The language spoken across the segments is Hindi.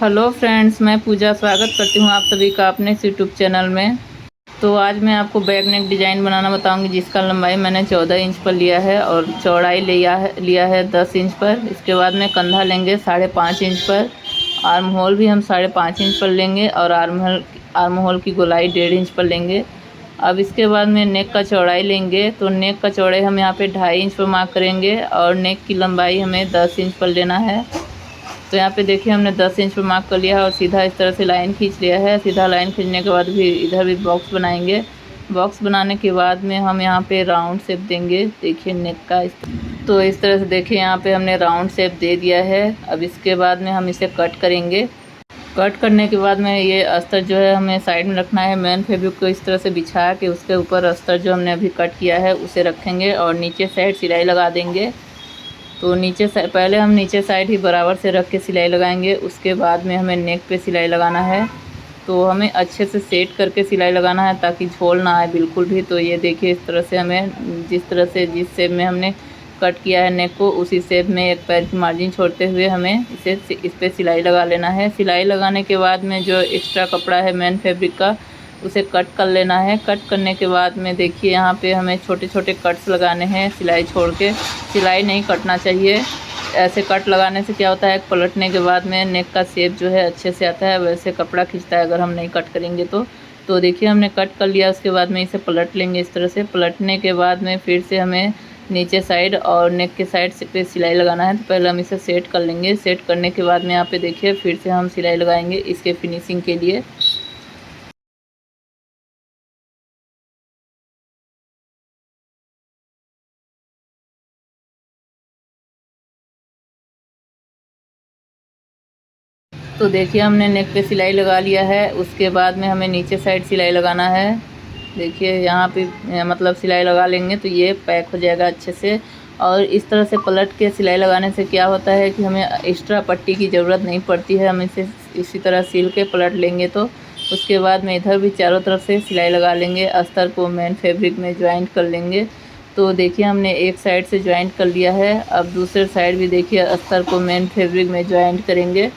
हेलो फ्रेंड्स, मैं पूजा स्वागत करती हूँ आप सभी का अपने इस यूट्यूब चैनल में। तो आज मैं आपको बैक नेक डिज़ाइन बनाना बताऊंगी, जिसका लंबाई मैंने 14 इंच पर लिया है और चौड़ाई लिया है 10 इंच पर। इसके बाद में कंधा लेंगे 5.5 इंच पर, आर्म होल भी हम 5.5 इंच पर लेंगे और आर्म होल की गोलाई 1.5 इंच पर लेंगे। अब इसके बाद में नेक का चौड़ाई लेंगे, तो नेक का चौड़ाई हम यहाँ पे 2.5 इंच पर मार्क करेंगे और नेक की लंबाई हमें 10 इंच पर लेना है। तो यहाँ पे देखिए हमने 10 इंच पर मार्क कर लिया है और सीधा इस तरह से लाइन खींच लिया है। सीधा लाइन खींचने के बाद भी इधर भी बॉक्स बनाएंगे। बॉक्स बनाने के बाद में हम यहाँ पे राउंड शेप देंगे। देखिए नेक का तो इस तरह से देखिए यहाँ पे हमने राउंड शेप दे दिया है। अब इसके बाद में हम इसे कट करेंगे। कट करने के बाद में ये अस्तर जो है हमें साइड में रखना है। मेन फैब्रिक को इस तरह से बिछा के उसके ऊपर अस्तर जो हमने अभी कट किया है उसे रखेंगे और नीचे साइड सिलाई लगा देंगे। तो पहले हम नीचे साइड ही बराबर से रख के सिलाई लगाएंगे। उसके बाद में हमें नेक पे सिलाई लगाना है। तो हमें अच्छे से सेट करके सिलाई लगाना है ताकि झोल ना आए बिल्कुल भी। तो ये देखिए इस तरह से हमें जिस शेप में हमने कट किया है नेक को, उसी शेप में एक पैर की मार्जिन छोड़ते हुए हमें इस पर सिलाई लगा लेना है। सिलाई लगाने के बाद में जो एक्स्ट्रा कपड़ा है मेन फैब्रिक का, उसे कट कर लेना है। कट करने के बाद में देखिए यहाँ पे हमें छोटे छोटे कट्स लगाने हैं सिलाई छोड़ के। सिलाई नहीं कटना चाहिए। ऐसे कट लगाने से क्या होता है, पलटने के बाद में नेक का शेप जो है अच्छे से आता है, वैसे कपड़ा खींचता है अगर हम नहीं कट करेंगे तो देखिए हमने कट कर लिया। उसके बाद में इसे पलट लेंगे इस तरह से। पलटने के बाद में फिर से हमें नीचे साइड और नेक के साइड पे सिलाई लगाना है। तो पहले हम इसे सेट कर लेंगे। सेट करने के बाद में यहाँ पे देखिए फिर से हम सिलाई लगाएंगे इसके फिनिशिंग के लिए। तो देखिए हमने नेक पे सिलाई लगा लिया है। उसके बाद में हमें नीचे साइड सिलाई लगाना है। देखिए यहाँ पे मतलब सिलाई लगा लेंगे तो ये पैक हो जाएगा अच्छे से। और इस तरह से पलट के सिलाई लगाने से क्या होता है कि हमें एक्स्ट्रा पट्टी की ज़रूरत नहीं पड़ती है। हम इसे इसी तरह सिल के पलट लेंगे। तो उसके बाद में इधर भी चारों तरफ से सिलाई लगा लेंगे। अस्तर को मेन फैब्रिक में ज्वाइंट कर लेंगे। तो देखिए हमने एक साइड से ज्वाइंट कर लिया है। अब दूसरे साइड भी देखिए अस्तर को मेन फैब्रिक में ज्वाइंट करेंगे।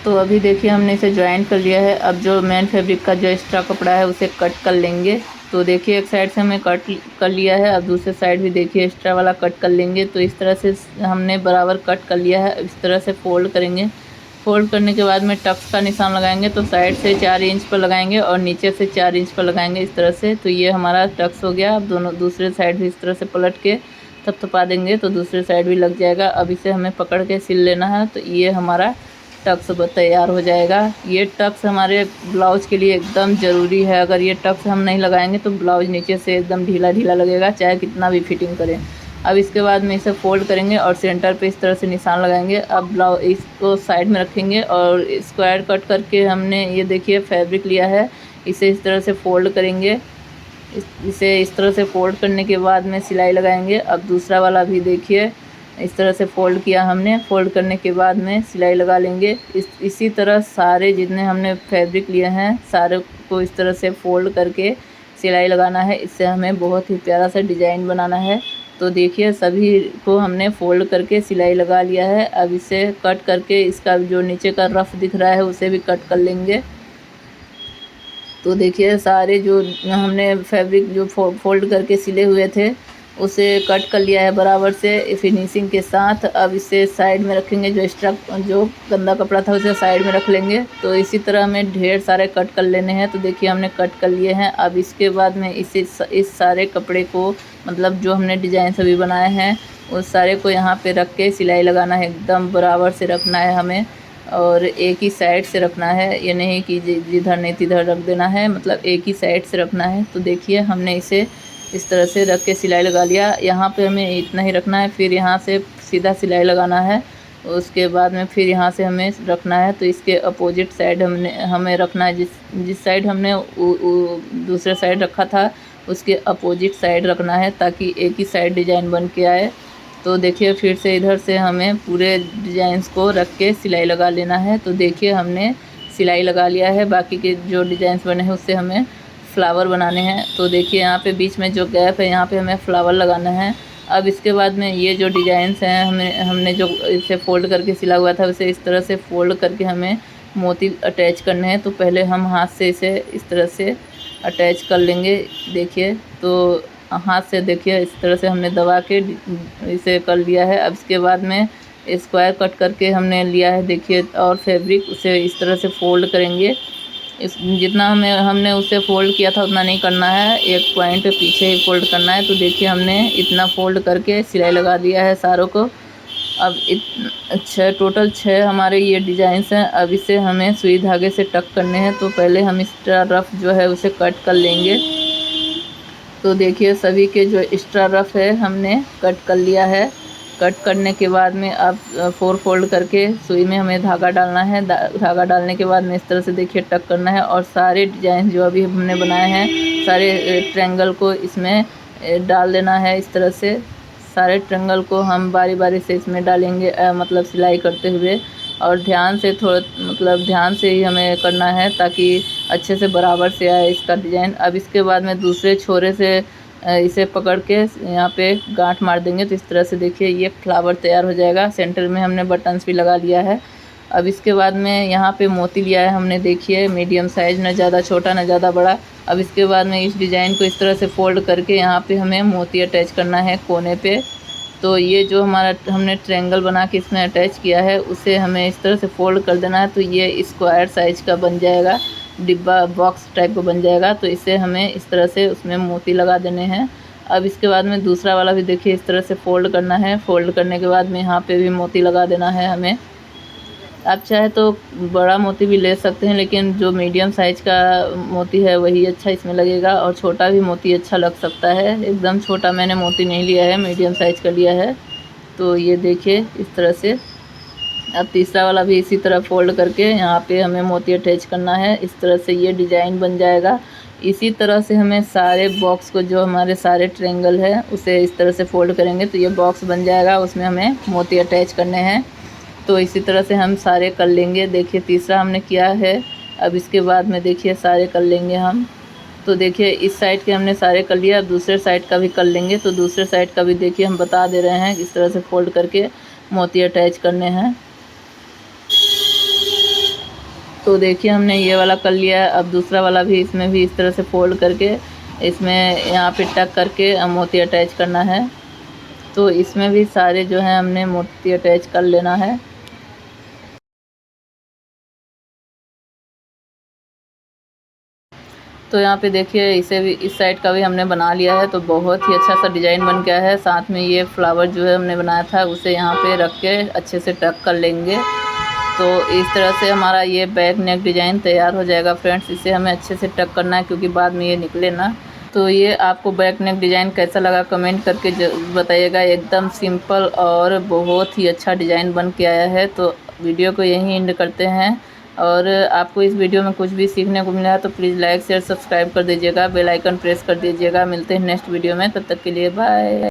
तो अभी देखिए हमने इसे ज्वाइन कर लिया है। अब जो मेन फैब्रिक का जो एक्स्ट्रा कपड़ा है उसे कट कर लेंगे। तो देखिए एक साइड से हमने कट कर लिया है। अब दूसरे साइड भी देखिए एक्स्ट्रा वाला कट कर लेंगे। तो इस तरह से हमने बराबर कट कर लिया है। इस तरह से फोल्ड करेंगे। फोल्ड करने के बाद में टक्स का निशान लगाएंगे। तो साइड से 4 इंच पर लगाएंगे और नीचे से 4 इंच पर लगाएंगे इस तरह से। तो ये हमारा टक्स हो गया। अब दोनों दूसरे साइड भी इस तरह से पलट के थपथपा देंगे तो दूसरे साइड भी लग जाएगा। अब इसे हमें पकड़ के सिल लेना है। तो ये हमारा टक्स तैयार हो जाएगा। ये टक्स हमारे ब्लाउज के लिए एकदम ज़रूरी है। अगर ये टक्स हम नहीं लगाएंगे तो ब्लाउज नीचे से एकदम ढीला ढीला लगेगा, चाहे कितना भी फिटिंग करें। अब इसके बाद में इसे फोल्ड करेंगे और सेंटर पे इस तरह से निशान लगाएंगे। अब ब्लाउज इसको साइड में रखेंगे और स्क्वायर कट करके हमने ये देखिए फैब्रिक लिया है, इसे इस तरह से फोल्ड करेंगे। इसे इस तरह से फोल्ड करने के बाद में सिलाई लगाएंगे। अब दूसरा वाला भी देखिए इस तरह से फ़ोल्ड किया हमने। फ़ोल्ड करने के बाद में सिलाई लगा लेंगे। इसी तरह सारे जितने हमने फैब्रिक लिए हैं सारे को इस तरह से फ़ोल्ड करके सिलाई लगाना है। इससे हमें बहुत ही प्यारा सा डिज़ाइन बनाना है। तो देखिए सभी को हमने फ़ोल्ड करके सिलाई लगा लिया है। अब इसे कट करके इसका जो नीचे का रफ़ दिख रहा है उसे भी कट कर लेंगे। तो देखिए सारे जो हमने फैब्रिक जो फोल्ड करके सिले हुए थे उसे कट कर लिया है बराबर से फिनिशिंग के साथ। अब इसे साइड में रखेंगे। जो गंदा कपड़ा था उसे साइड में रख लेंगे। तो इसी तरह हमें ढेर सारे कट कर लेने हैं। तो देखिए हमने कट कर लिए हैं। अब इसके बाद में इस सारे कपड़े को मतलब जो हमने डिज़ाइन सभी बनाए हैं उस सारे को यहाँ पे रख के सिलाई लगाना है। एकदम बराबर से रखना है हमें और एक ही साइड से रखना है। ये नहीं कि जिधर नहीं तिधर रख देना है, मतलब एक ही साइड से रखना है। तो देखिए हमने इसे इस तरह से रख के सिलाई लगा लिया। यहाँ पे हमें इतना ही रखना है, फिर यहाँ से सीधा सिलाई लगाना है। उसके बाद में फिर यहाँ से हमें रखना है। तो इसके अपोजिट साइड हमें रखना है। जिस साइड हमने दूसरे साइड रखा था उसके अपोजिट साइड रखना है ताकि एक ही साइड डिज़ाइन बन के आए। तो देखिए फिर से इधर से हमें पूरे डिज़ाइंस को रख के सिलाई लगा लेना है। तो देखिए हमने सिलाई लगा लिया है। बाकी के जो डिज़ाइंस बने हैं उससे हमें फ्लावर बनाने हैं। तो देखिए यहाँ पे बीच में जो गैप है यहाँ पे हमें फ्लावर लगाना है। अब इसके बाद में ये जो डिज़ाइंस हैं हमने जो इसे फ़ोल्ड करके सिला हुआ था उसे इस तरह से फ़ोल्ड करके हमें मोती अटैच करने हैं। तो पहले हम हाथ से इसे इस तरह से अटैच कर लेंगे। देखिए तो हाथ से देखिए इस तरह से हमने दबा के इसे कर लिया है। अब इसके बाद में स्क्वायर कट करके हमने लिया है देखिए, और फैब्रिक उसे इस तरह से फ़ोल्ड करेंगे। इस जितना हमने उसे फ़ोल्ड किया था उतना नहीं करना है, एक पॉइंट पीछे ही फ़ोल्ड करना है। तो देखिए हमने इतना फ़ोल्ड करके सिलाई लगा दिया है सारों को। अब टोटल 6 हमारे ये डिज़ाइंस हैं। अब इसे हमें सुई धागे से टक करने हैं। तो पहले हम एक्स्ट्रा रफ जो है उसे कट कर लेंगे। तो देखिए सभी के जो एक्स्ट्रा रफ है हमने कट कर लिया है। कट करने के बाद में अब 4 फोल्ड करके सुई में हमें धागा डालना है। धागा डालने के बाद में इस तरह से देखिए टक करना है, और सारे डिज़ाइन जो अभी हमने बनाए हैं सारे ट्रायंगल को इसमें डाल देना है। इस तरह से सारे ट्रायंगल को हम बारी बारी से इसमें डालेंगे, मतलब सिलाई करते हुए, और ध्यान से ध्यान से ही हमें करना है ताकि अच्छे से बराबर से आए इसका डिज़ाइन। अब इसके बाद में दूसरे छोरे से इसे पकड़ के यहाँ पे गांठ मार देंगे। तो इस तरह से देखिए ये फ्लावर तैयार हो जाएगा। सेंटर में हमने बटन्स भी लगा लिया है। अब इसके बाद में यहाँ पे मोती लिया है हमने, देखिए मीडियम साइज़, न ज़्यादा छोटा न ज़्यादा बड़ा। अब इसके बाद में इस डिज़ाइन को इस तरह से फ़ोल्ड करके यहाँ पे हमें मोती अटैच करना है कोने पे। तो ये जो हमारा हमने ट्रायंगल बना के इसमें अटैच किया है उसे हमें इस तरह से फ़ोल्ड कर देना है। तो ये स्क्वायर साइज़ का बन जाएगा, डिब्बा बॉक्स टाइप का बन जाएगा। तो इसे हमें इस तरह से उसमें मोती लगा देने हैं। अब इसके बाद में दूसरा वाला भी देखिए इस तरह से फ़ोल्ड करना है। फ़ोल्ड करने के बाद में यहाँ पे भी मोती लगा देना है हमें। आप चाहे तो बड़ा मोती भी ले सकते हैं, लेकिन जो मीडियम साइज़ का मोती है वही अच्छा इसमें लगेगा, और छोटा भी मोती अच्छा लग सकता है। एकदम छोटा मैंने मोती नहीं लिया है, मीडियम साइज़ का लिया है। तो ये देखिए इस तरह से। अब तीसरा वाला भी इसी तरह फ़ोल्ड करके यहाँ पे हमें मोती अटैच करना है। इस तरह से ये डिज़ाइन बन जाएगा। इसी तरह से हमें सारे बॉक्स को, जो हमारे सारे ट्रायंगल है उसे इस तरह से फ़ोल्ड करेंगे तो ये बॉक्स बन जाएगा, उसमें हमें मोती अटैच करने हैं। तो इसी तरह से हम सारे कर लेंगे। देखिए तीसरा हमने किया है। अब इसके बाद में देखिए सारे कर लेंगे हम। तो देखिए इस साइड के हमने सारे कर लिया, अब दूसरे साइड का भी कर लेंगे। तो दूसरे साइड का भी देखिए हम बता दे रहे हैं, इस तरह से फ़ोल्ड करके मोती अटैच करने हैं। तो देखिए हमने ये वाला कर लिया है। अब दूसरा वाला भी इसमें भी इस तरह से फ़ोल्ड करके इसमें यहाँ पे टक करके मोती अटैच करना है। तो इसमें भी सारे जो हैं हमने मोती अटैच कर लेना है। तो यहाँ पे देखिए इसे भी, इस साइड का भी हमने बना लिया है। तो बहुत ही अच्छा सा डिज़ाइन बन गया है। साथ में ये फ्लावर जो है हमने बनाया था उसे यहाँ पे रख के अच्छे से टक कर लेंगे। तो इस तरह से हमारा ये बैक नेक डिज़ाइन तैयार हो जाएगा फ्रेंड्स। इसे हमें अच्छे से टक करना है क्योंकि बाद में ये निकले ना। तो ये आपको बैक नेक डिज़ाइन कैसा लगा कमेंट करके बताइएगा। एकदम सिंपल और बहुत ही अच्छा डिज़ाइन बन के आया है। तो वीडियो को यहीं एंड करते हैं, और आपको इस वीडियो में कुछ भी सीखने को मिला तो प्लीज़ लाइक शेयर सब्सक्राइब कर दीजिएगा, बेल आइकन प्रेस कर दीजिएगा। मिलते हैं नेक्स्ट वीडियो में, तब तक के लिए बाय।